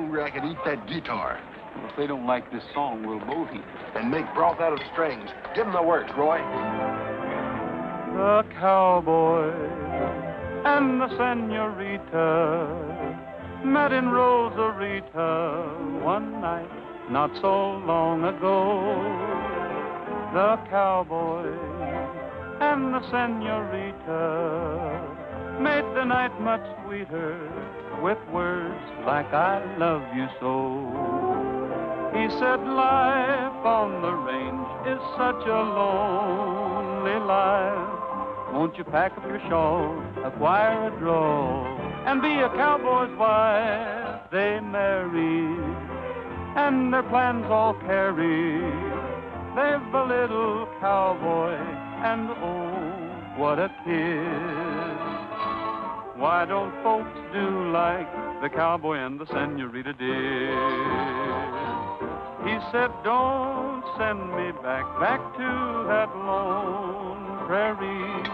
hungry I could eat that guitar. Well, if they don't like this song, we'll both eat it. And make broth out of strings. Give them the works, Roy. The cowboy and the senorita met in Rosarita one night not so long ago. The cowboy and the senorita made the night much sweeter with words like I love you so. He said life on the range is such a lonely life. Won't you pack up your shawl, acquire a draw, and be a cowboy's wife? They married, and their plans all carried. They've a little cowboy, and oh, what a kiss. Why don't folks do like the cowboy and the senorita did? He said, don't send me back to that lone prairie.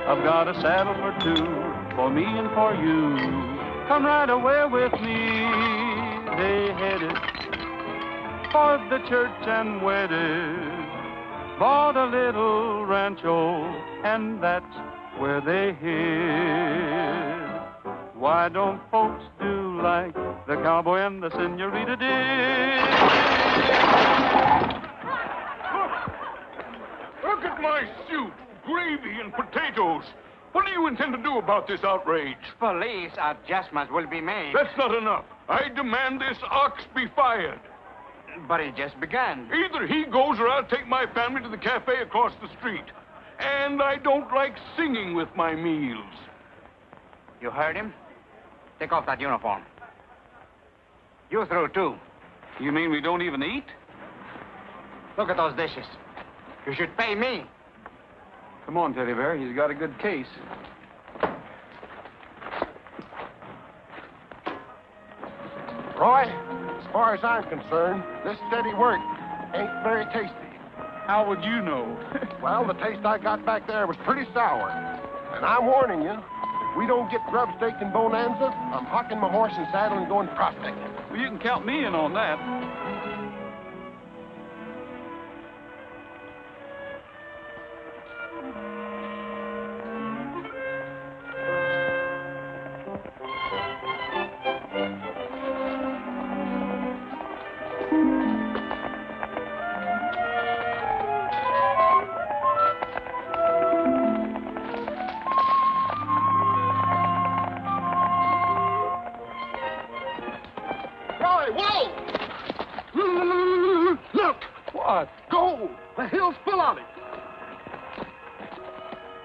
I've got a saddle for two, for me and for you. Come right away with me. They headed for the church and wedded, bought a little rancho, and that's where they hid. Why don't folks do like the cowboy and the senorita did? Look at my soup, gravy, and potatoes. What do you intend to do about this outrage? Police adjustments will be made. That's not enough. I demand this ox be fired. But it just began. Either he goes or I'll take my family to the cafe across the street. And I don't like singing with my meals. You heard him? Take off that uniform. You through, too. You mean we don't even eat? Look at those dishes. You should pay me. Come on, Teddy Bear. He's got a good case. Roy, as far as I'm concerned, this steady work ain't very tasty. How would you know? Well, the taste I got back there was pretty sour. And I'm warning you, if we don't get grub steak and bonanza, I'm hocking my horse and saddle and going prospecting. Well, you can count me in on that.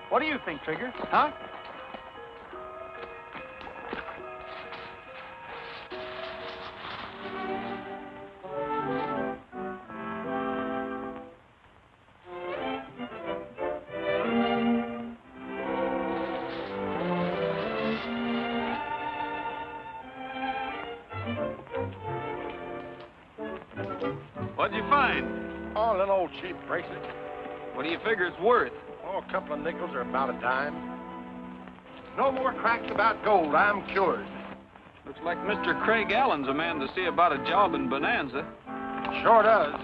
What do you think, Trigger? Huh? What'd you find? Oh, a little old cheap bracelet. What do you figure it's worth? Oh, a couple of nickels or about a dime. No more cracks about gold. I'm cured. Looks like Mr. Craig Allen's a man to see about a job in Bonanza. Sure does.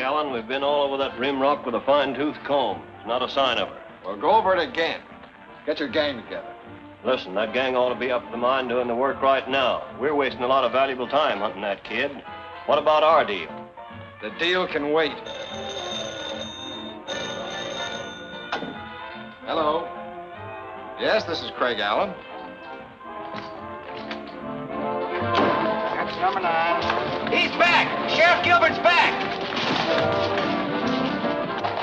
Allen, we've been all over that rim rock with a fine-tooth comb. There's not a sign of her. Well, go over it again. Get your gang together. Listen, that gang ought to be up at the mine doing the work right now. We're wasting a lot of valuable time hunting that kid. What about our deal? The deal can wait. Hello. Yes, this is Craig Allen. That's number 9. He's back! Sheriff Gilbert's back!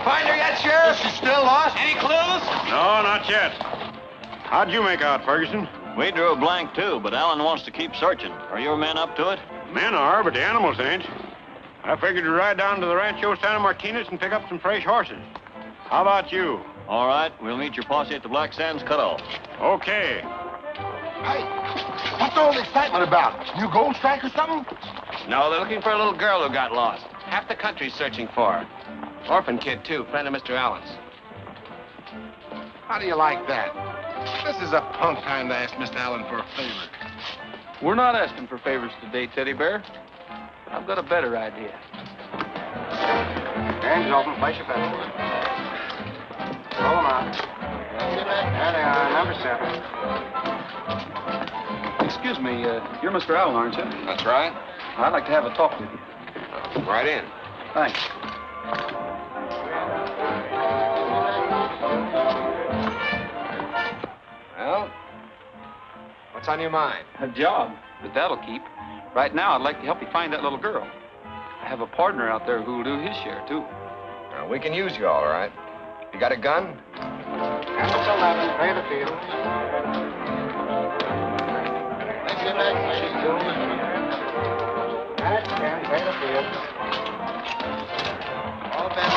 Find her yet, Sheriff? Is she still lost? Any clues? No, not yet. How'd you make out, Ferguson? We drew a blank, too, but Allen wants to keep searching. Are your men up to it? Men are, but the animals ain't. I figured to ride down to the Rancho Santa Martinez and pick up some fresh horses. How about you? All right, we'll meet your posse at the Black Sands cutoff. Okay. Hey, what's all the excitement about? New gold strike or something? No, they're looking for a little girl who got lost. Half the country's searching for her. Orphan kid, too, friend of Mr. Allen's. How do you like that? This is a punk time to ask Mr. Allen for a favor. We're not asking for favors today, Teddy Bear. But I've got a better idea. Hands open. Place your bets. Roll them out. There they are. Number 7. Excuse me, you're Mr. Allen, aren't you? That's right. I'd like to have a talk with you. Right in. Thanks. Well, what's on your mind? A job, but that'll keep. Right now, I'd like to help you find that little girl. I have a partner out there who'll do his share, too. Well, we can use you, all right. You got a gun? That's 11. Pay the field. That's 10. Pay the field. All bets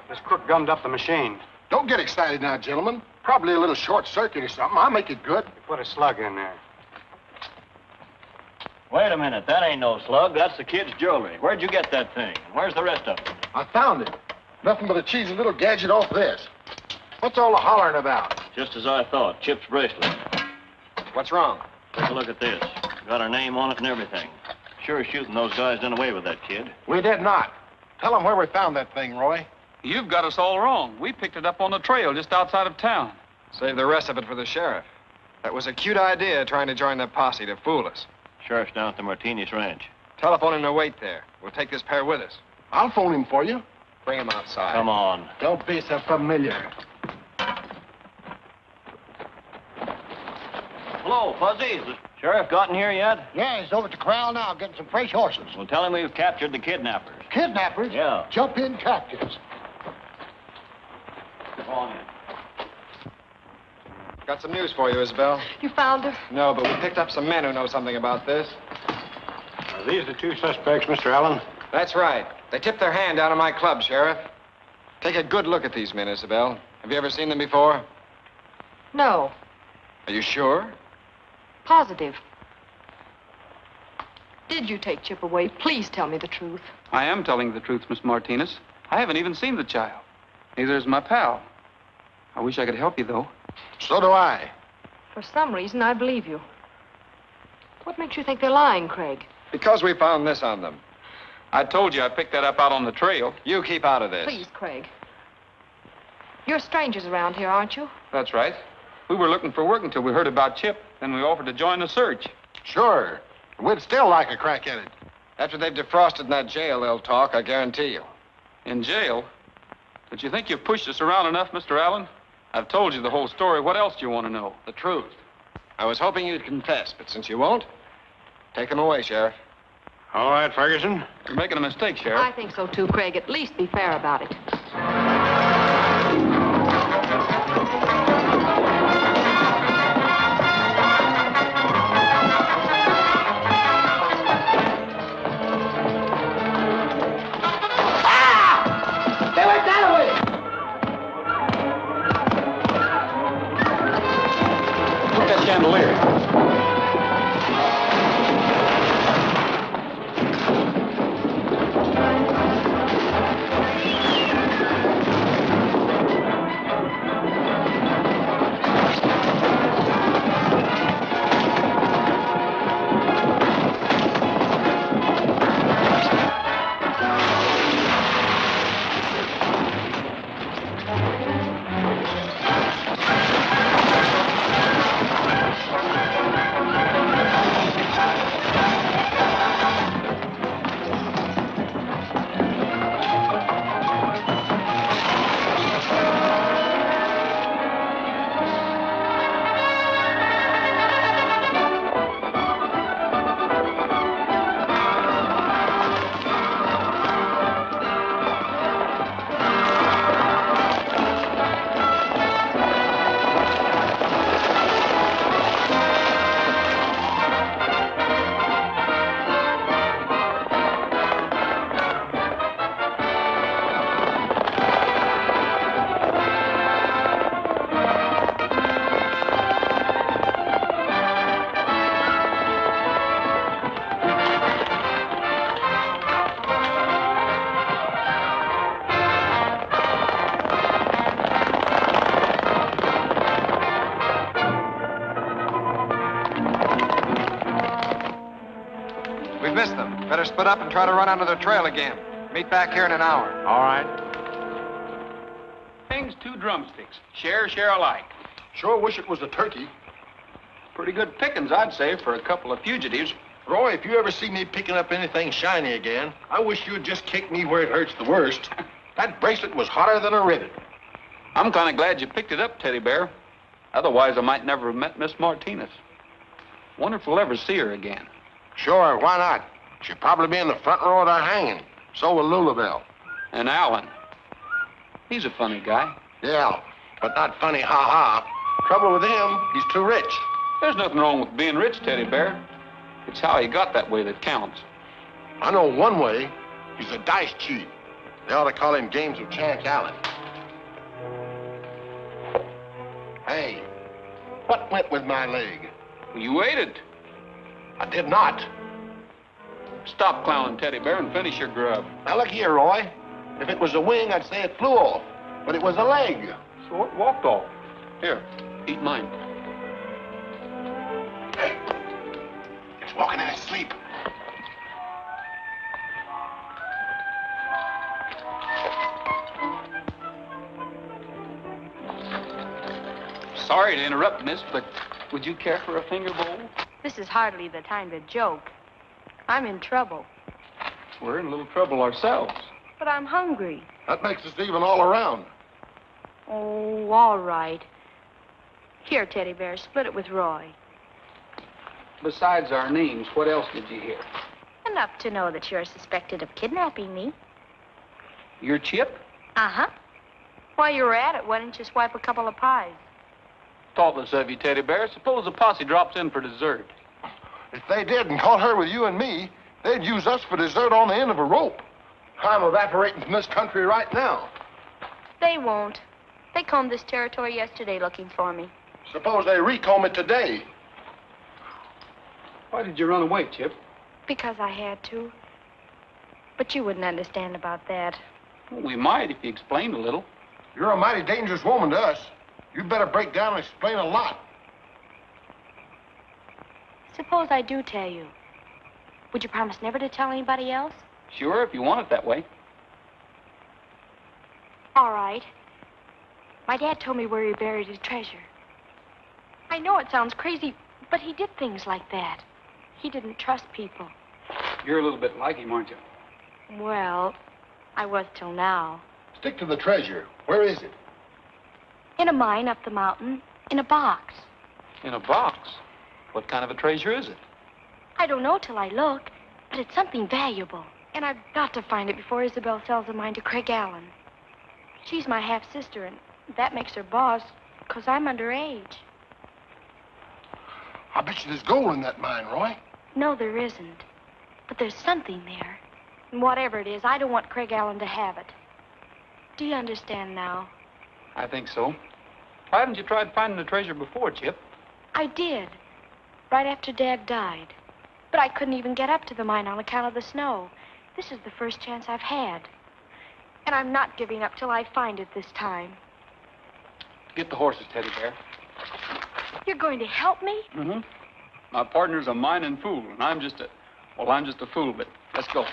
This crook gummed up the machine. Don't get excited now, gentlemen. Probably a little short circuit or something. I'll make it good. Put a slug in there. Wait a minute, that ain't no slug. That's the kid's jewelry. Where'd you get that thing? Where's the rest of it? I found it. Nothing but a cheesy little gadget off this. What's all the hollering about? Just as I thought, Chip's bracelet. What's wrong? Take a look at this. Got her name on it and everything. Sure as shooting those guys done away with that kid. We did not. Tell them where we found that thing, Roy. You've got us all wrong. We picked it up on the trail just outside of town. Save the rest of it for the sheriff. That was a cute idea, trying to join the posse to fool us. Sheriff's down at the Martinez Ranch. Telephone him to wait there. We'll take this pair with us. I'll phone him for you. Bring him outside. Come on. Don't be so familiar. Hello, Fuzzy. Has the sheriff gotten here yet? Yeah, he's over at the corral now getting some fresh horses. Well, tell him we've captured the kidnappers. Kidnappers? Yeah. Jump in captives. Come on in. Got some news for you, Ysobel. You found her? No, but we picked up some men who know something about this. Are these the two suspects, Mr. Allen? That's right. They tipped their hand down at my club, Sheriff. Take a good look at these men, Ysobel. Have you ever seen them before? No. Are you sure? Positive. Did you take Chip away? Please tell me the truth. I am telling the truth, Miss Martinez. I haven't even seen the child. Neither is my pal. I wish I could help you, though. So do I. For some reason, I believe you. What makes you think they're lying, Craig? Because we found this on them. I told you I picked that up out on the trail. You keep out of this. Please, Craig. You're strangers around here, aren't you? That's right. We were looking for work until we heard about Chip. Then we offered to join the search. Sure. We'd still like a crack at it. After they've defrosted in that jail, they'll talk, I guarantee you. In jail? Don't you think you've pushed us around enough, Mr. Allen? I've told you the whole story. What else do you want to know? The truth. I was hoping you'd confess, but since you won't, take them away, Sheriff. All right, Ferguson. You're making a mistake, Sheriff. I think so, too, Craig. At least be fair about it. They went that way! Look at that chandelier. split up and try to run onto the trail again. Meet back here in an hour. All right. Things 2 drumsticks. Share alike. Sure wish it was a turkey. Pretty good pickings, I'd say, for a couple of fugitives. Roy, if you ever see me picking up anything shiny again, I wish you'd just kick me where it hurts the worst. That bracelet was hotter than a rivet. I'm kind of glad you picked it up, Teddy Bear. Otherwise, I might never have met Miss Martinez. Wonder if we'll ever see her again. Sure, why not? She'll probably be in the front row of our hanging. So will Lulabelle. And Alan. He's a funny guy. Yeah, but not funny ha-ha. Trouble with him, he's too rich. There's nothing wrong with being rich, Teddy Bear. It's how he got that way that counts. I know one way. He's a dice chief. They ought to call him Games of Chance Allen. Hey, what went with my leg? You waited. I did not. Stop clowning, Teddy Bear, and finish your grub. Now look here, Roy. If it was a wing, I'd say it flew off. But it was a leg. So it walked off. Here, eat mine. Hey, it's walking in his sleep. Sorry to interrupt, miss, but would you care for a finger bowl? This is hardly the time to joke. I'm in trouble. We're in a little trouble ourselves. But I'm hungry. That makes us even all around. Oh, all right. Here, Teddy Bear, split it with Roy. Besides our names, what else did you hear? Enough to know that you're suspected of kidnapping me. Your Chip? Uh-huh. While you were at it, why didn't you swipe a couple of pies? Thoughtless of you, Teddy Bear. Suppose the posse drops in for dessert. If they did and caught her with you and me, they'd use us for dessert on the end of a rope. I'm evaporating from this country right now. They won't. They combed this territory yesterday looking for me. Suppose they recomb it today. Why did you run away, Chip? Because I had to. But you wouldn't understand about that. Well, we might if you explained a little. You're a mighty dangerous woman to us. You'd better break down and explain a lot. Suppose I do tell you. Would you promise never to tell anybody else? Sure, if you want it that way. All right. My dad told me where he buried his treasure. I know it sounds crazy, but he did things like that. He didn't trust people. You're a little bit like him, aren't you? Well, I was till now. Stick to the treasure. Where is it? In a mine up the mountain, in a box. In a box? What kind of a treasure is it? I don't know till I look, but it's something valuable. And I've got to find it before Ysobel sells the mine to Craig Allen. She's my half-sister, and that makes her boss, because I'm underage. I bet you there's gold in that mine, Roy. No, there isn't. But there's something there. And whatever it is, I don't want Craig Allen to have it. Do you understand now? I think so. Why haven't you tried finding the treasure before, Chip? I did. Right after Dad died. But I couldn't even get up to the mine on account of the snow. This is the first chance I've had. And I'm not giving up till I find it this time. Get the horses, Teddy Bear. You're going to help me? Mm-hmm. My partner's a mining fool, and I'm just a fool, but let's go.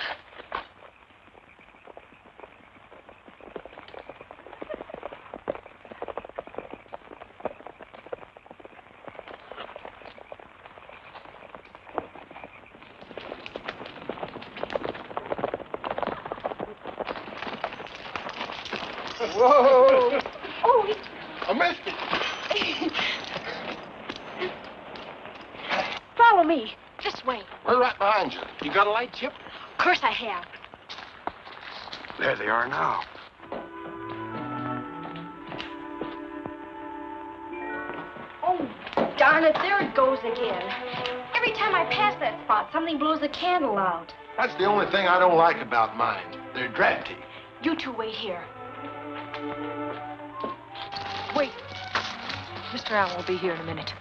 Whoa! Oh, I missed it. follow me. This way. We're right behind you. You got a light, Chip? Of course I have. There they are now. Oh, darn it. There it goes again. Every time I pass that spot, something blows the candle out. That's the only thing I don't like about mines. They're drafty. You two wait here. Wait. Mr. Allen will be here in a minute.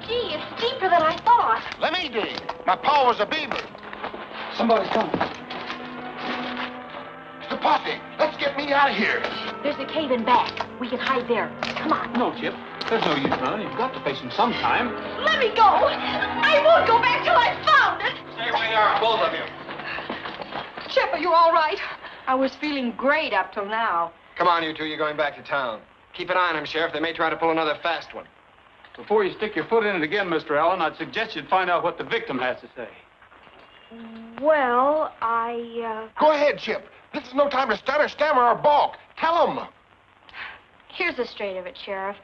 Gee, it's deeper than I thought. Let me dig. My paw was a beaver. Somebody's coming. It's the posse. Let's get me out of here. There's a cave in back. We can hide there. Come Come on. No, Chip. There's no use running. You've got to face him sometime. Let me go. I won't go back till I've found it. Stay where you are, both of you. Chip, are you all right? I was feeling great up till now. Come on, you two. You're going back to town. Keep an eye on him, Sheriff. They may try to pull another fast one. Before you stick your foot in it again, Mr. Allen, I'd suggest you'd find out what the victim has to say. Well, Go ahead, Chip. This is no time to stutter, stammer, or balk. Tell them. Here's the straight of it, Sheriff.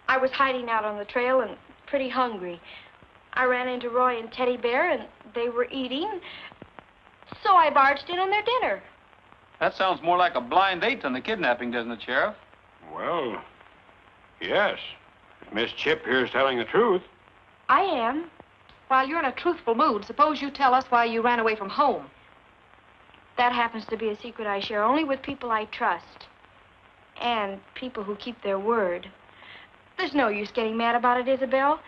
I was hiding out on the trail and pretty hungry. I ran into Roy and Teddy Bear, and they were eating, so I barged in on their dinner. That sounds more like a blind date than the kidnapping, doesn't it, Sheriff? Well, yes. If Miss Chip here is telling the truth. I am. While you're in a truthful mood, suppose you tell us why you ran away from home. That happens to be a secret I share only with people I trust. And people who keep their word. There's no use getting mad about it, Ysobel.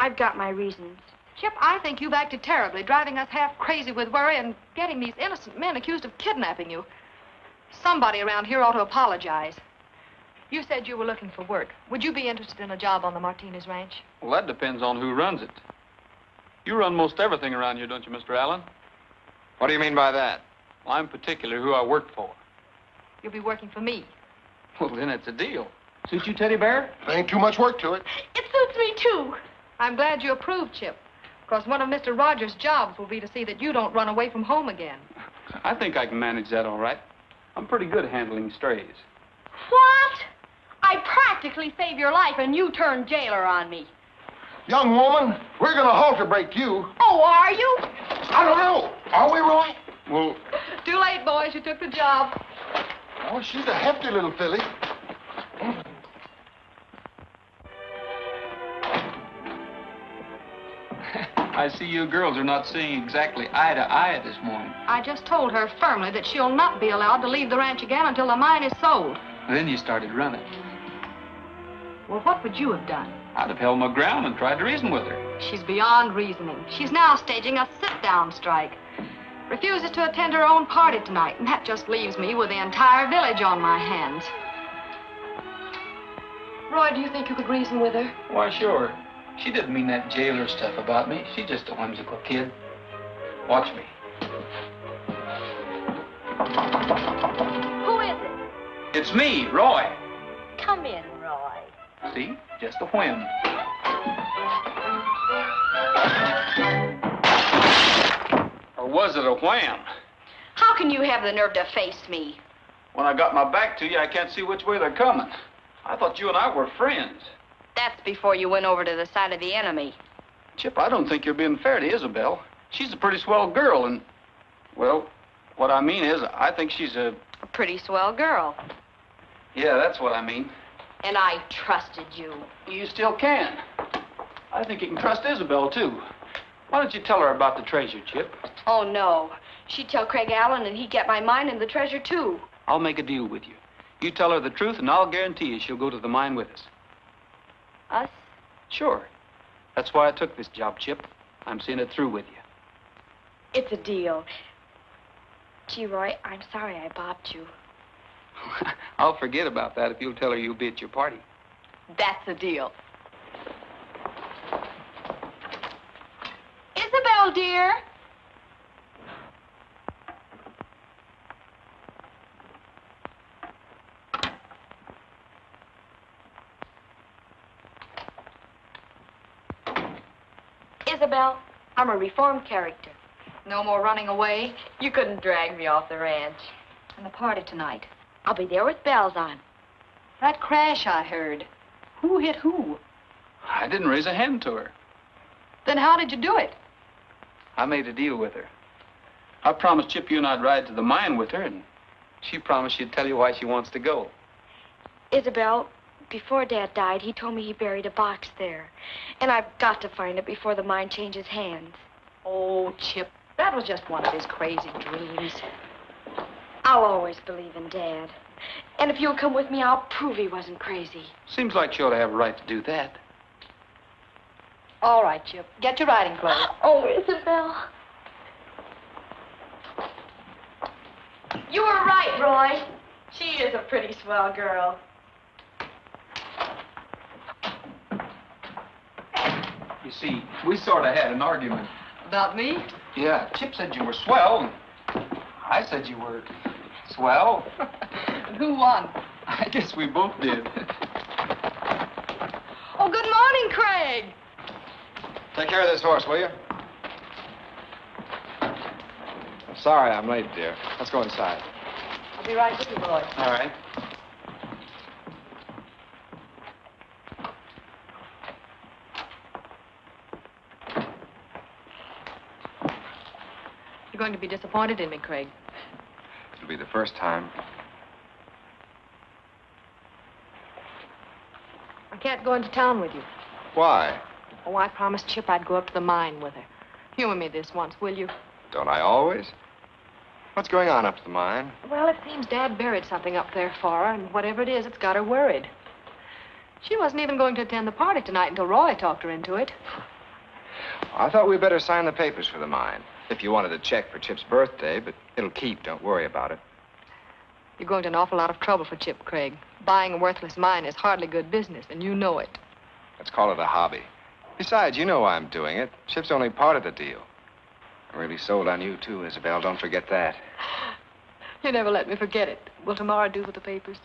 I've got my reasons. Chip, I think you've acted terribly, driving us half crazy with worry and getting these innocent men accused of kidnapping you. Somebody around here ought to apologize. You said you were looking for work. Would you be interested in a job on the Martinez Ranch? Well, that depends on who runs it. You run most everything around here, don't you, Mr. Allen? What do you mean by that? Well, I'm particular who I work for. You'll be working for me. Well, then it's a deal. Suit you, Teddy Bear? There ain't too much work to it. It suits me, too. I'm glad you approve, Chip. Because one of Mr. Rogers' jobs will be to see that you don't run away from home again. I think I can manage that all right. I'm pretty good at handling strays. What? I practically saved your life, and you turned jailer on me. Young woman, we're going to halter break you. Oh, are you? I don't know. Are we, Roy? Well, Too late, boys. You took the job. Oh, she's a hefty little filly. I see you girls are not seeing exactly eye to eye this morning. I just told her firmly that she'll not be allowed to leave the ranch again until the mine is sold. Then you started running. Well, what would you have done? I'd have held my ground and tried to reason with her. She's beyond reasoning. She's now staging a sit-down strike. Refuses to attend her own party tonight, and that just leaves me with the entire village on my hands. Roy, do you think you could reason with her? Why, sure. She didn't mean that jailer stuff about me. She's just a whimsical kid. Watch me. Who is it? It's me, Roy. Come in, Roy. See? Just a whim. Or was it a wham? How can you have the nerve to face me? When I got my back to you, I can't see which way they're coming. I thought you and I were friends. That's before you went over to the side of the enemy. Chip, I don't think you're being fair to Ysobel. She's a pretty swell girl, and, well, what I mean is, I think she's a pretty swell girl. Yeah, that's what I mean. And I trusted you. You still can. I think you can trust Ysobel, too. Why don't you tell her about the treasure, Chip? Oh, no. She'd tell Craig Allen, and he'd get my mine and the treasure, too. I'll make a deal with you. You tell her the truth, and I'll guarantee you she'll go to the mine with us. Us? Sure. That's why I took this job, Chip. I'm seeing it through with you. It's a deal. Gee, Roy, I'm sorry I bopped you. I'll forget about that if you'll tell her you'll be at your party. That's a deal. Ysobel, dear. Ysobel, I'm a reformed character. No more running away. You couldn't drag me off the ranch. And the party tonight. I'll be there with bells on. That crash I heard. Who hit who? I didn't raise a hand to her. Then how did you do it? I made a deal with her. I promised Chip you and I'd ride to the mine with her, and she promised she'd tell you why she wants to go. Ysobel, before Dad died, he told me he buried a box there. And I've got to find it before the mine changes hands. Oh, Chip, that was just one of his crazy dreams. I'll always believe in Dad. And if you'll come with me, I'll prove he wasn't crazy. Seems like she ought to have a right to do that. All right, Chip. Get your riding clothes. Oh, Ysobel. You were right, Roy. She is a pretty swell girl. You see, we sort of had an argument. About me? Yeah, Chip said you were swell. I said you were swell. And who won? I guess we both did. Oh, good morning, Craig. Take care of this horse, will you? Sorry I'm late, dear. Let's go inside. I'll be right with you, boy. All right. You're going to be disappointed in me, Craig. It'll be the first time. I can't go into town with you. Why? Oh, I promised Chip I'd go up to the mine with her. Humor me this once, will you? Don't I always? What's going on up at the mine? Well, it seems Dad buried something up there for her, and whatever it is, it's got her worried. She wasn't even going to attend the party tonight until Roy talked her into it. I thought we'd better sign the papers for the mine. If you wanted a check for Chip's birthday, but it'll keep. Don't worry about it. You're going to an awful lot of trouble for Chip, Craig. Buying a worthless mine is hardly good business, and you know it. Let's call it a hobby. Besides, you know why I'm doing it. Chip's only part of the deal. I'm really sold on you, too, Ysobel. Don't forget that. You never let me forget it. Will tomorrow do with the papers?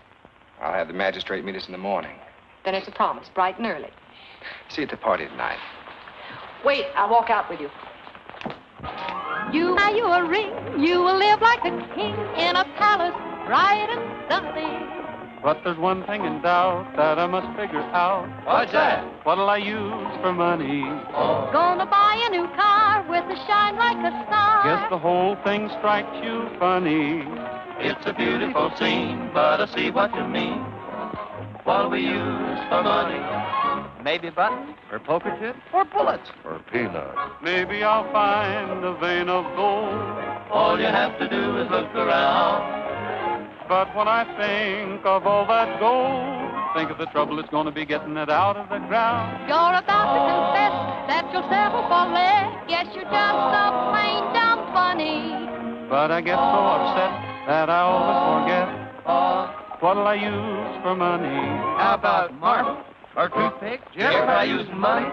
I'll have the magistrate meet us in the morning. Then it's a promise, bright and early. See you at the party tonight. Wait, I'll walk out with you. You buy you a ring, you will live like a king in a palace, bright and sunny. But there's one thing in doubt that I must figure out. What's that? What'll I use for money? Gonna buy a new car with a shine like a star. Guess the whole thing strikes you funny. It's a beautiful scene, but I see what you mean. What'll we use for money? Maybe buttons, or poker chips, or bullets, or peanuts. Maybe I'll find a vein of gold. All you have to do is look around. But when I think of all that gold, think of the trouble it's going to be getting it out of the ground. You're about to confess that you'll settle for less. Guess you're just so plain dumb funny. But I get so upset that I always forget. What'll I use for money? How about marble? Or toothpick? If I use money?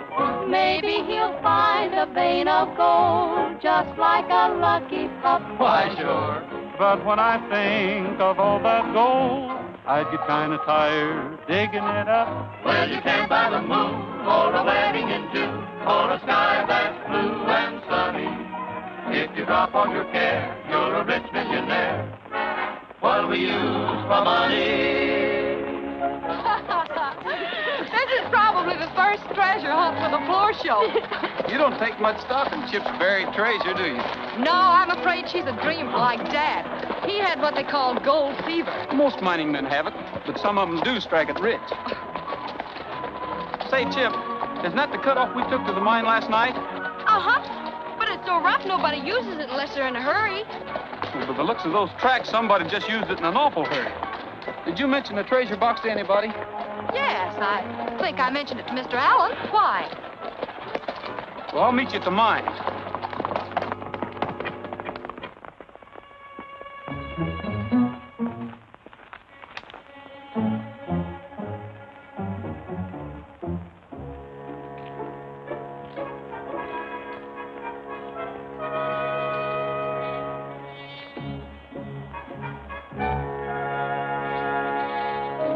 Maybe he'll find a vein of gold, just like a lucky pup. Why, sure. But when I think of all that gold, I'd get kind of tired digging it up. Well, you can't buy the moon, or a wedding in June, or a sky that's blue and sunny. If you drop all your care, you're a rich millionaire. What'll we use for money? This is probably the first treasure hunt for the floor show. You don't take much stock in Chip's buried treasure, do you? No, I'm afraid she's a dreamer like Dad. He had what they call gold fever. Most mining men have it, but some of them do strike it rich. Say, Chip, isn't that the cutoff we took to the mine last night? Uh-huh. But it's so rough, nobody uses it unless they're in a hurry. Well, by the looks of those tracks, somebody just used it in an awful hurry. Did you mention the treasure box to anybody? Yes, I think I mentioned it to Mr. Allen. Why? Well, I'll meet you at the mine.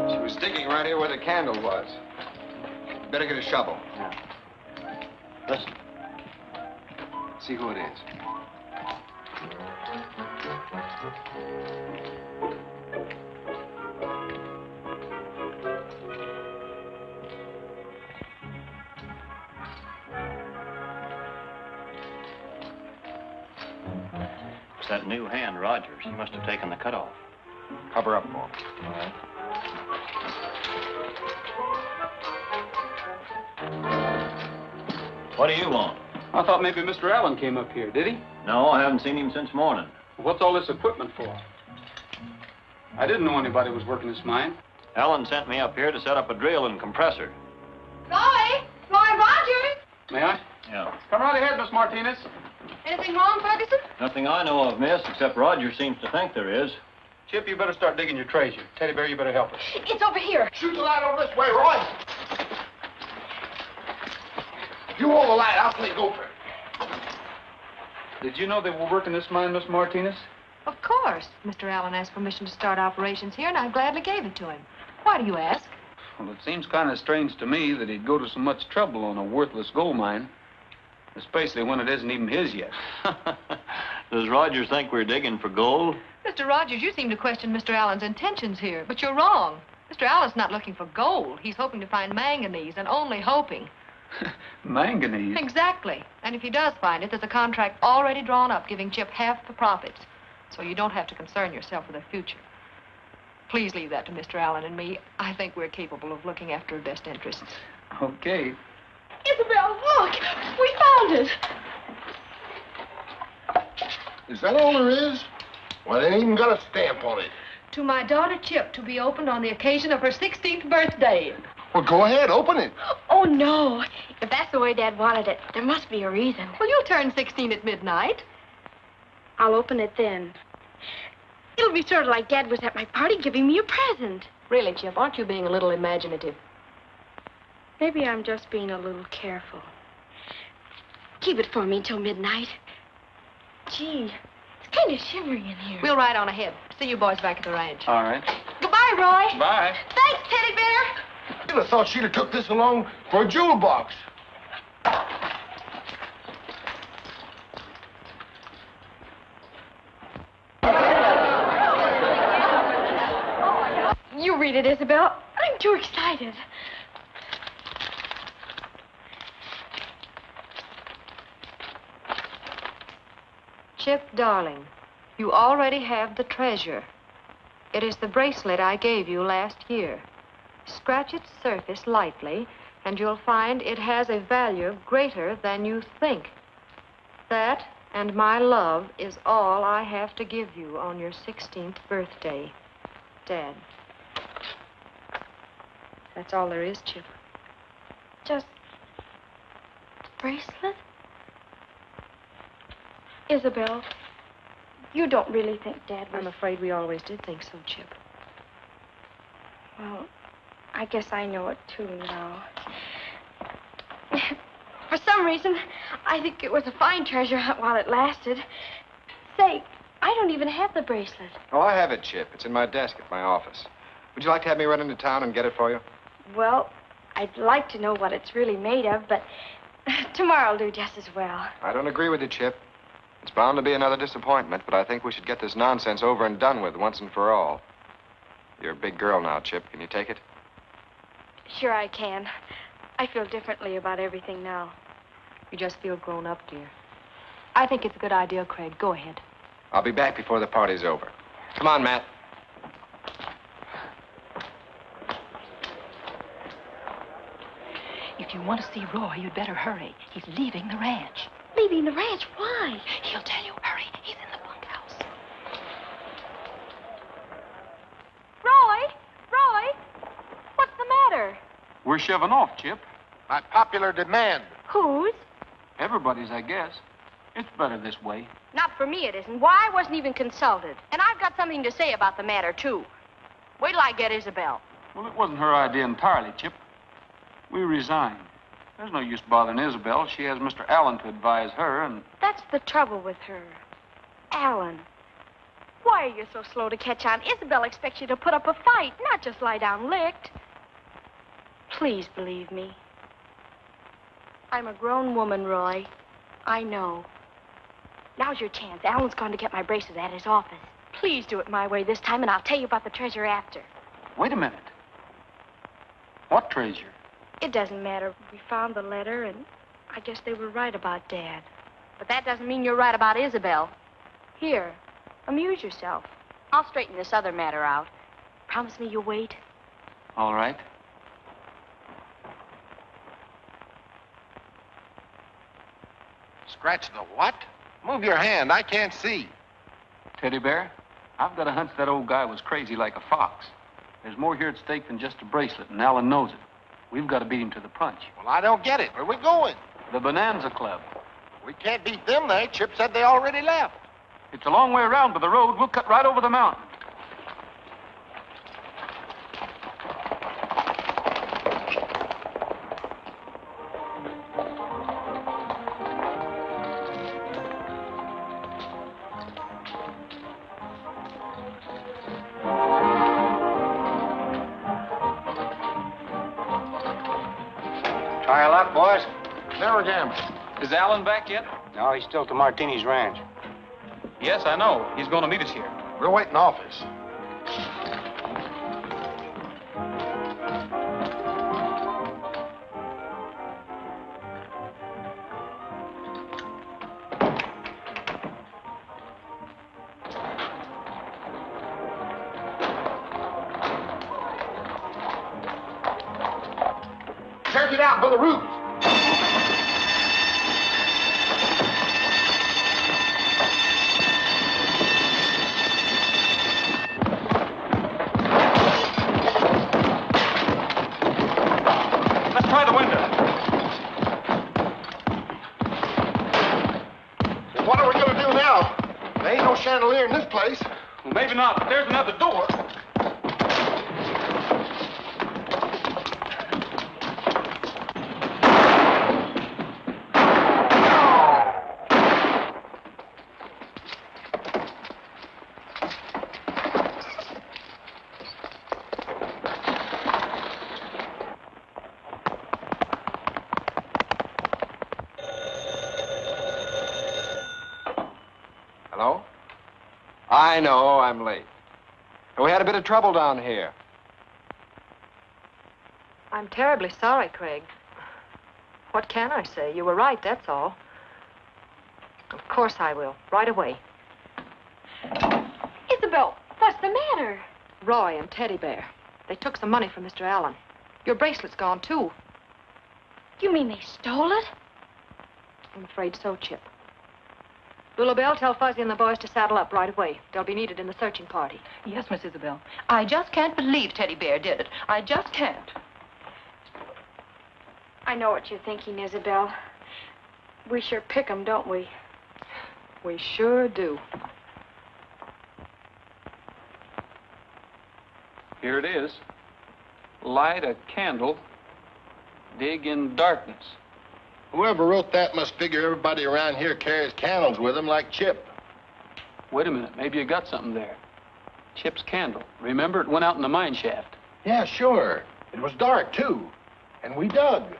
She was digging right here where the candle was. Better get a shovel. Yeah. Listen. See who it is. It's that new hand, Rogers. He must have taken the cutoff. Cover up for him. All right. What do you want? I thought maybe Mr. Allen came up here, did he? No, I haven't seen him since morning. What's all this equipment for? I didn't know anybody was working this mine. Allen sent me up here to set up a drill and compressor. Roy! Roy Rogers! May I? Yeah. Come right ahead, Miss Martinez. Anything wrong, Ferguson? Nothing I know of, miss, except Roger seems to think there is. Chip, you better start digging your treasure. Teddy Bear, you better help us. It's over here. Shoot the light over this way, Roy. You hold the light. I'll play gopher. Did you know they were working this mine, Miss Martinez? Of course. Mr. Allen asked permission to start operations here, and I gladly gave it to him. Why do you ask? Well, it seems kind of strange to me that he'd go to so much trouble on a worthless gold mine, especially when it isn't even his yet. Does Rogers think we're digging for gold? Mr. Rogers, you seem to question Mr. Allen's intentions here, but you're wrong. Mr. Allen's not looking for gold. He's hoping to find manganese, and only hoping. Manganese? Exactly. And if he does find it, there's a contract already drawn up giving Chip half the profits. So you don't have to concern yourself with the future. Please leave that to Mr. Allen and me. I think we're capable of looking after her best interests. Okay. Ysobel, look! We found it! Is that all there is? Well, it ain't even got a stamp on it. To my daughter Chip, to be opened on the occasion of her 16th birthday. Well, go ahead, open it. Oh, no. If that's the way Dad wanted it, there must be a reason. Well, you'll turn 16 at midnight. I'll open it then. It'll be sort of like Dad was at my party giving me a present. Really, Chip, aren't you being a little imaginative? Maybe I'm just being a little careful. Keep it for me until midnight. Gee, it's kind of shivering in here. We'll ride on ahead. See you boys back at the ranch. All right. Goodbye, Roy. Bye. Thanks, Teddy Bear. You'd have thought she'd have took this along for a jewel box. You read it, Ysobel. I'm too excited. Chip, darling, you already have the treasure. It is the bracelet I gave you last year. Scratch its surface lightly, and you'll find it has a value greater than you think. That and my love is all I have to give you on your 16th birthday, Dad. That's all there is, Chip. Just the bracelet? Ysobel, you don't really think Dad was... I'm afraid we always did think so, Chip. Well, I guess I know it, too, now. For some reason, I think it was a fine treasure hunt while it lasted. Say, I don't even have the bracelet. Oh, I have it, Chip. It's in my desk at my office. Would you like to have me run into town and get it for you? Well, I'd like to know what it's really made of, but tomorrow'll do just as well. I don't agree with you, Chip. It's bound to be another disappointment, but I think we should get this nonsense over and done with once and for all. You're a big girl now, Chip. Can you take it? Sure I can. I feel differently about everything now. You just feel grown up, dear. I think it's a good idea, Craig. Go ahead. I'll be back before the party's over. Come on, Matt. If you want to see Roy, you'd better hurry. He's leaving the ranch. Leaving the ranch? Why? He'll tell you. Hurry. He's in the bunkhouse. Roy! What's the matter? We're shoving off, Chip. By popular demand. Whose? Everybody's, I guess. It's better this way. Not for me, it isn't. Why? I wasn't even consulted. And I've got something to say about the matter, too. Wait till I get Ysobel. Well, it wasn't her idea entirely, Chip. We resigned. There's no use bothering Ysobel. She has Mr. Allen to advise her, and... That's the trouble with her. Allen. Why are you so slow to catch on? Ysobel expects you to put up a fight, not just lie down licked. Please believe me. I'm a grown woman, Roy. I know. Now's your chance. Allen's going to get my bracelet at his office. Please do it my way this time, and I'll tell you about the treasure after. Wait a minute. What treasure? It doesn't matter. We found the letter, and I guess they were right about Dad. But that doesn't mean you're right about Ysobel. Here, amuse yourself. I'll straighten this other matter out. Promise me you'll wait. All right. Scratch the what? Move your hand. I can't see. Teddy Bear, I've got a hunch that old guy was crazy like a fox. There's more here at stake than just a bracelet, and Allen knows it. We've got to beat him to the punch. Well, I don't get it. Where are we going? The Bonanza Club. We can't beat them there. Chip said they already left. It's a long way around by the road. We'll cut right over the mountain. Try your luck, boys. Never gamble. Is Alan back yet? No, he's still to Martini's ranch. Yes, I know. He's going to meet us here. We'll wait in office. Check it out for the roots. Let's try the window. What are we going to do now? There ain't no chandelier in this place. Well, maybe not, but there's another door. Hello? I know, I'm late. We had a bit of trouble down here. I'm terribly sorry, Craig. What can I say? You were right, that's all. Of course I will. Right away. Ysobel, what's the matter? Roy and Teddy Bear. They took some money from Mr. Allen. Your bracelet's gone, too. You mean they stole it? I'm afraid so, Chip. Lulabelle, tell Fuzzy and the boys to saddle up right away. They'll be needed in the searching party. Yes, Miss Ysobel. I just can't believe Teddy Bear did it. I just can't. I know what you're thinking, Ysobel. We sure pick 'em, don't we? We sure do. Here it is. Light a candle, dig in darkness. Whoever wrote that must figure everybody around here carries candles with them like Chip. Wait a minute, maybe you got something there. Chip's candle. Remember, it went out in the mine shaft. Yeah, sure. It was dark, too. And we dug.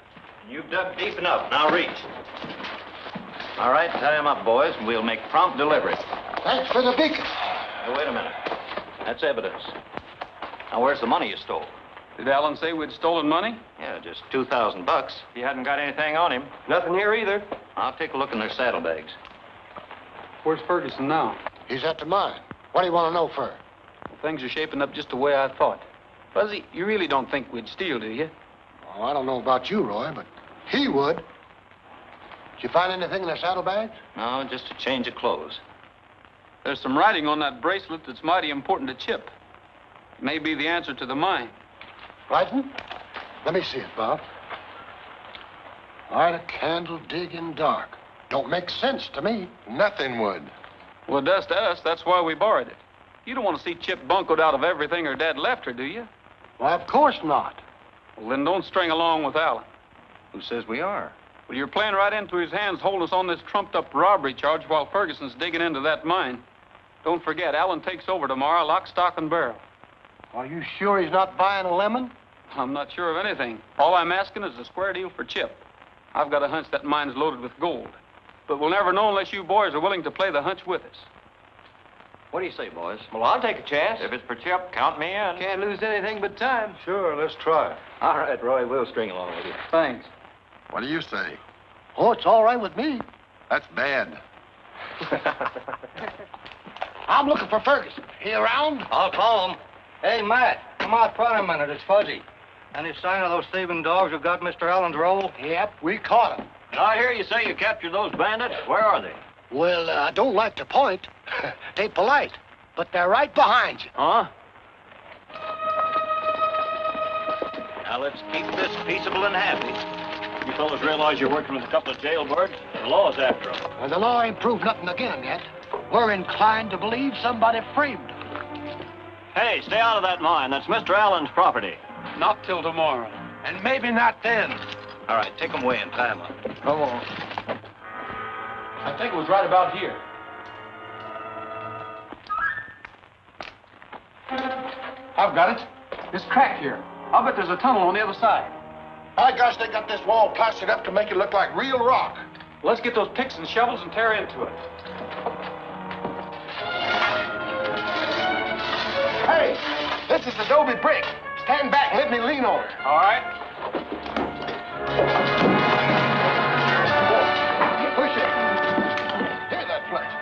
You've dug deep enough. Now reach. All right, tie him up, boys, and we'll make prompt delivery. Thanks for the beacon. Hey, wait a minute. That's evidence. Now, where's the money you stole? Did Alan say we'd stolen money? Yeah, just $2,000. He hadn't got anything on him. Nothing here either. I'll take a look in their saddlebags. Where's Ferguson now? He's at the mine. What do you want to know, Fer? Well, things are shaping up just the way I thought. Fuzzy, you really don't think we'd steal, do you? Oh, I don't know about you, Roy, but he would. Did you find anything in their saddlebags? No, just a change of clothes. There's some writing on that bracelet that's mighty important to Chip. It may be the answer to the mine. Writing? Let me see it, Bob. Light a candle, dig in dark. Don't make sense to me. Nothing would. Well, it does to us. That's why we borrowed it. You don't want to see Chip buncoed out of everything her dad left her, do you? Well, of course not. Well, then don't string along with Alan. Who says we are? Well, you're playing right into his hands, holding us on this trumped-up robbery charge while Ferguson's digging into that mine. Don't forget, Alan takes over tomorrow, lock, stock, and barrel. Are you sure he's not buying a lemon? I'm not sure of anything. All I'm asking is a square deal for Chip. I've got a hunch that mine's loaded with gold. But we'll never know unless you boys are willing to play the hunch with us. What do you say, boys? Well, I'll take a chance. If it's for Chip, count me in. Can't lose anything but time. Sure, let's try. All right, Roy, we'll string along with you. Thanks. What do you say? Oh, it's all right with me. That's bad. I'm looking for Ferguson. He around? I'll call him. Hey, Matt, come out front a minute. It's Fuzzy. Any sign of those thieving dogs who got Mr. Allen's roll? Yep, we caught him. Did I hear you say you captured those bandits? Where are they? Well, I don't like to point. They polite, but they're right behind you. Huh? Now let's keep this peaceable and happy. You fellas realize you're working with a couple of jailbirds? The law's after them. And the law ain't proved nothing against them yet. We're inclined to believe somebody framed them. Hey, stay out of that mine. That's Mr. Allen's property. Not till tomorrow. And maybe not then. All right, take them away and tie them up. Come on. I think it was right about here. I've got it. This crack here. I'll bet there's a tunnel on the other side. My gosh, they got this wall plastered up to make it look like real rock. Let's get those picks and shovels and tear into it. Hey, this is adobe brick. Stand back and let me lean on it. All right. Push it. Hear that flex.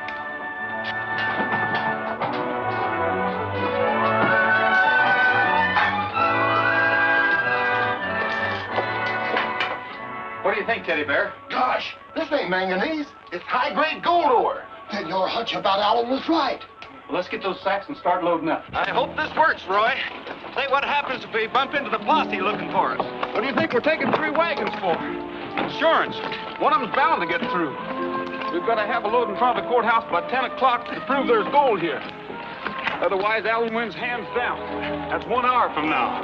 What do you think, Teddy Bear? Gosh, this ain't manganese. It's high-grade gold ore. Then your hunch about Allen was right. Well, let's get those sacks and start loading up. I hope this works, Roy. Say, what happens if we bump into the posse looking for us? What do you think we're taking 3 wagons for? Insurance. One of them's bound to get through. We've got to have a load in front of the courthouse by 10 o'clock to prove there's gold here. Otherwise, Allen wins hands down. That's 1 hour from now.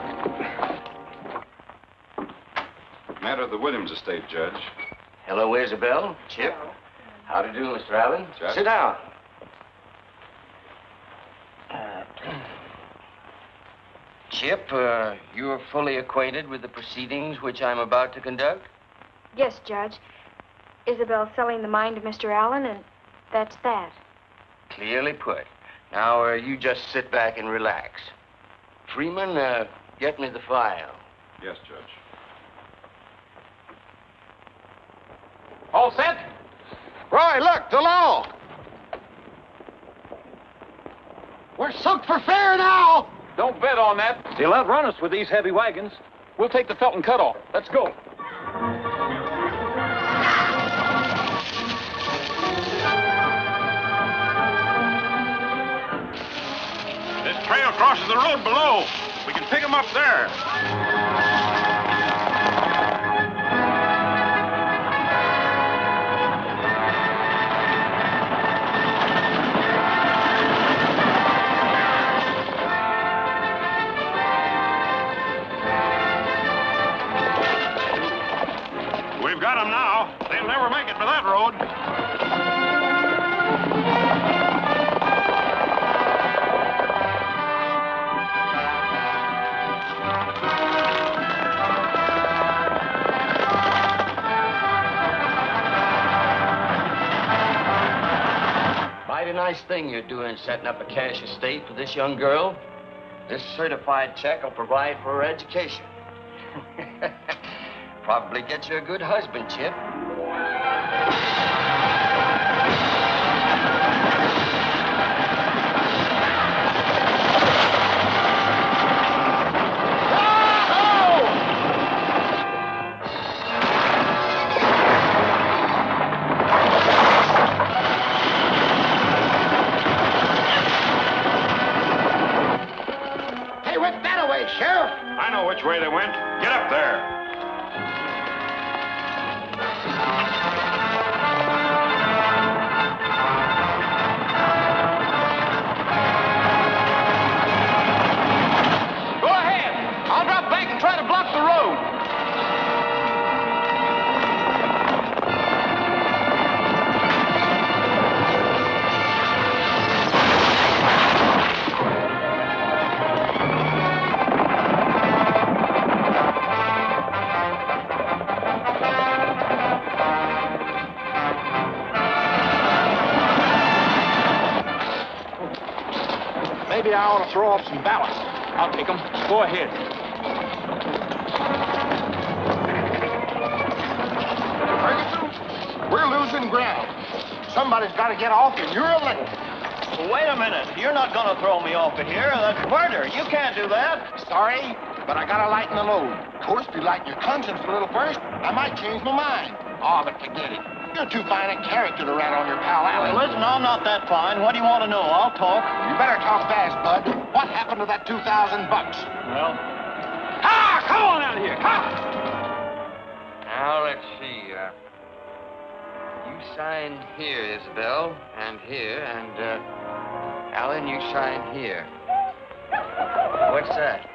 Matter of the Williams estate, Judge. Hello, Ysobel. Chip. How do you do, Mr. Allen? Judge. Sit down. Chip, you're fully acquainted with the proceedings which I'm about to conduct? Yes, Judge. Isabel's selling the mine to Mr. Allen, and that's that. Clearly put. Now, you just sit back and relax. Freeman, get me the file. Yes, Judge. All set? Roy, look, the law. We're soaked for fair now. Don't bet on that. He'll outrun us with these heavy wagons. We'll take the Felton cutoff. Let's go. This trail crosses the road below. We can pick them up there. We've got them now. They'll never make it for that road. Mighty nice thing you're doing, setting up a cash estate for this young girl. This certified check will provide for her education. Probably get you a good husband, Chip. They went that way, Sheriff. I know which way they went. Get up there. Go ahead. I'll drop back and try to block the road. Maybe I ought to throw off some ballast. I'll take them. Go ahead. Ferguson, we're losing ground. Somebody's got to get off, and you're elected. Well, wait a minute. You're not going to throw me off of here. That's murder. You can't do that. Sorry, but I got to lighten the load. Of course, if you lighten your conscience a little first, I might change my mind. Oh, but forget it. You're too fine a character to rat on your pal Allen. Well, listen, I'm not that fine. What do you want to know? I'll talk. You better talk fast, Bud. What happened to that $2,000? Well, Come on out here. Now, let's see. You sign here, Ysobel, and here, and, Alan, you sign here. What's that?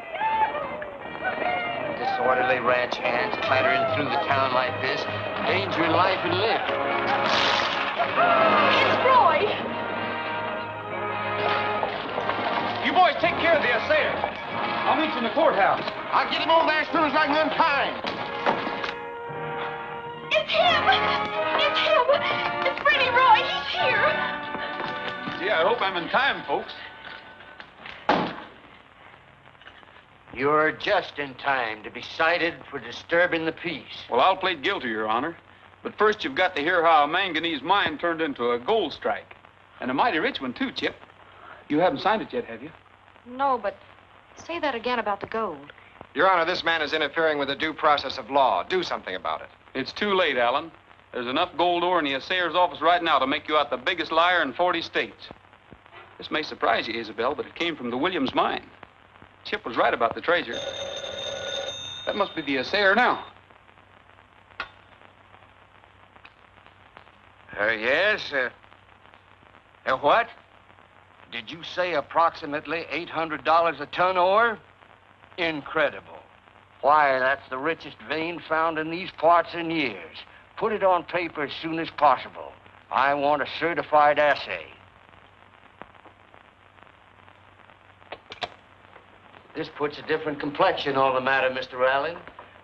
Disorderly ranch hands clattering through the town like this. Danger in life and limb. It's Roy. You boys take care of the affair. I'll meet you in the courthouse. I'll get him over there as soon as I can untie him. It's him! It's him! It's Freddie Roy! He's here! Gee, I hope I'm in time, folks. You're just in time to be cited for disturbing the peace. Well, I'll plead guilty, Your Honor. But first, you've got to hear how a manganese mine turned into a gold strike. And a mighty rich one, too, Chip. You haven't signed it yet, have you? No, but say that again about the gold. Your Honor, this man is interfering with the due process of law. Do something about it. It's too late, Alan. There's enough gold ore in the assayer's office right now to make you out the biggest liar in 40 states. This may surprise you, Ysobel, but it came from the Williams mine. Chip was right about the treasure. That must be the assayer now. Yes. What? Did you say approximately $800 a ton ore? Incredible. Why, that's the richest vein found in these parts in years. Put it on paper as soon as possible. I want a certified assay. This puts a different complexion on the matter, Mr. Allen.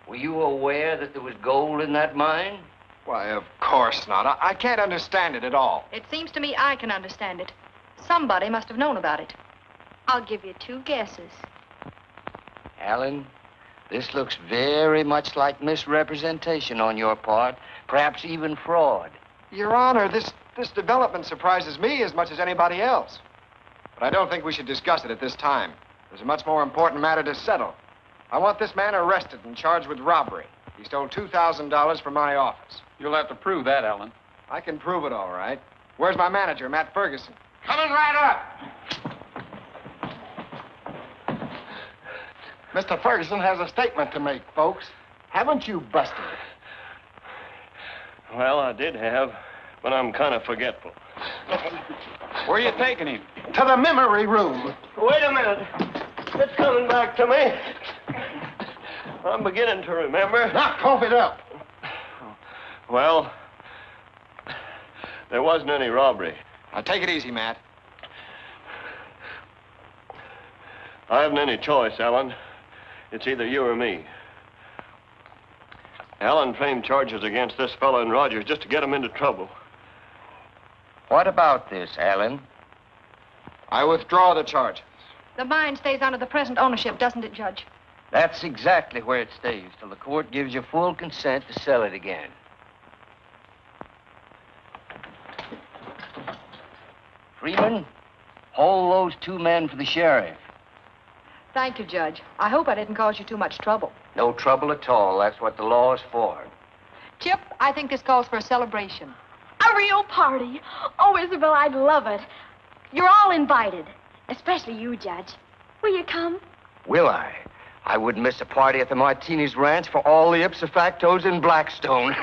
Were you aware that there was gold in that mine? Why, of course not. I can't understand it at all. It seems to me I can understand it. Somebody must have known about it. I'll give you 2 guesses. Allen, this looks very much like misrepresentation on your part, perhaps even fraud. Your Honor, this development surprises me as much as anybody else. But I don't think we should discuss it at this time. There's a much more important matter to settle. I want this man arrested and charged with robbery. He stole $2,000 from my office. You'll have to prove that, Alan. I can prove it all right. Where's my manager, Matt Ferguson? Coming right up. Mr. Ferguson has a statement to make, folks. Haven't you busted it? Well, I did have, but I'm kind of forgetful. Where are you taking him? To the memory room. Wait a minute. It's coming back to me. I'm beginning to remember. Now, cough it up. Well, there wasn't any robbery. Now, take it easy, Matt. I haven't any choice, Alan. It's either you or me. Alan framed charges against this fellow and Rogers just to get him into trouble. What about this, Allen? I withdraw the charges. The mine stays under the present ownership, doesn't it, Judge? That's exactly where it stays till the court gives you full consent to sell it again. Freeman, hold those 2 men for the sheriff. Thank you, Judge. I hope I didn't cause you too much trouble. No trouble at all. That's what the law is for. Chip, I think this calls for a celebration. A real party. Oh, Isabel, I'd love it. You're all invited. Especially you, Judge. Will you come? Will I? I wouldn't miss a party at the Martinez Ranch for all the ipsa factos in Blackstone.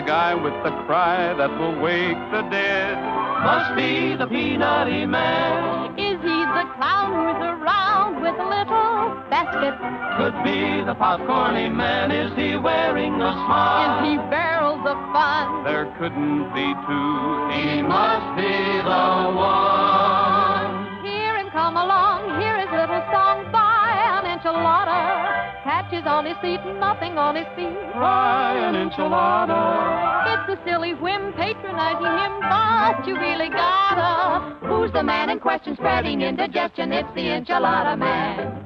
guy with the cry that will wake the dead. Must be the peanutty man. Is he the clown who's around with a little basket? Could be the popcorny man. Is he wearing a smile? Is he barrels of fun? There couldn't be two. He must be the one. Hear him come along, hear his little song by an enchilada. Catches on his seat, nothing on his feet. Try an enchilada. It's a silly whim patronizing him, but you really gotta. Who's the man in question spreading indigestion? It's the enchilada man.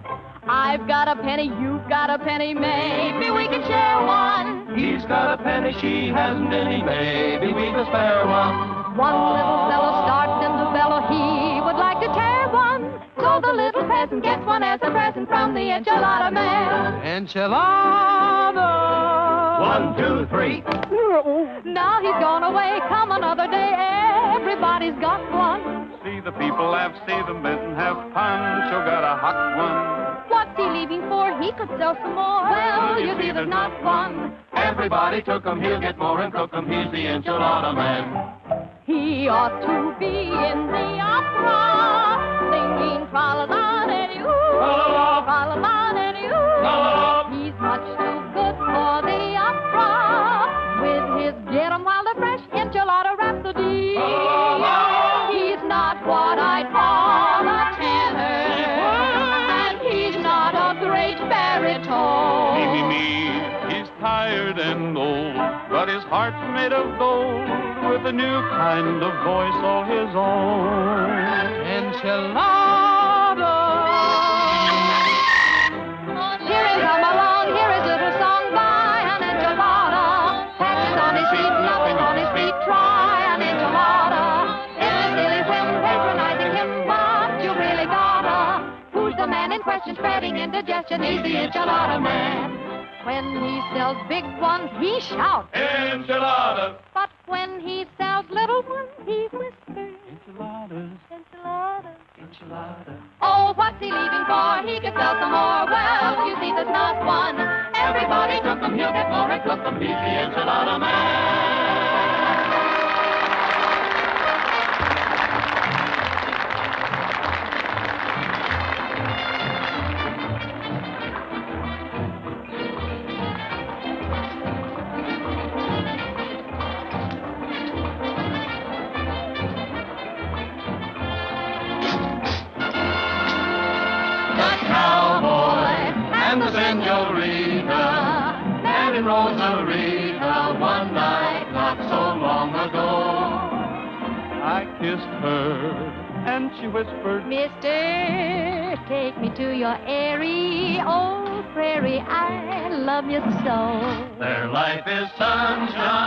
I've got a penny, you've got a penny, maybe we can share one. He's got a penny, she hasn't any, maybe we can spare one. One little fellow starting to bellow, he would like to tear one. So the little peasant gets one as a present from the enchilada man. Enchilada! 1, 2, 3. Now he's gone away, come another day, everybody's got one. See the people laugh, see the men have Pancho got a hot one. What's he leaving for? He could sell some more. Well, you see there's not one. Everybody took him, he'll get more and cook him. He's the enchilada man. He ought to be in the opera, singing tra-la-la-la-dee-oo, tra-la-la-la-dee-oo. He's much too good for the opera, with his get 'em while they're fresh enchilada rhapsody. He's not what I'd call a tenor, and he's not a great baritone. Me. He's tired and old, but his heart's made of gold, with a new kind of voice all his own. Enchilada. Hear him come along, hear his little song by an enchilada. Patches on his feet, nothing on his feet, try an enchilada. It's a silly whim patronizing him, but you really gotta. Who's the man in question spreading indigestion? He's the enchilada man. When he sells big ones, he shouts, Enchilada. but when he sells little ones, he whispers, Enchiladas. enchilada. Enchilada. Oh, what's he leaving for? He could sell some more. Well, you see, there's not one. Everybody took him, he'll get more and cook him. He's the enchilada man. And the Senorita, and Rosarita, one night not so long ago. I kissed her, and she whispered, Mister, take me to your airy old prairie. I love you so. Their life is sunshine.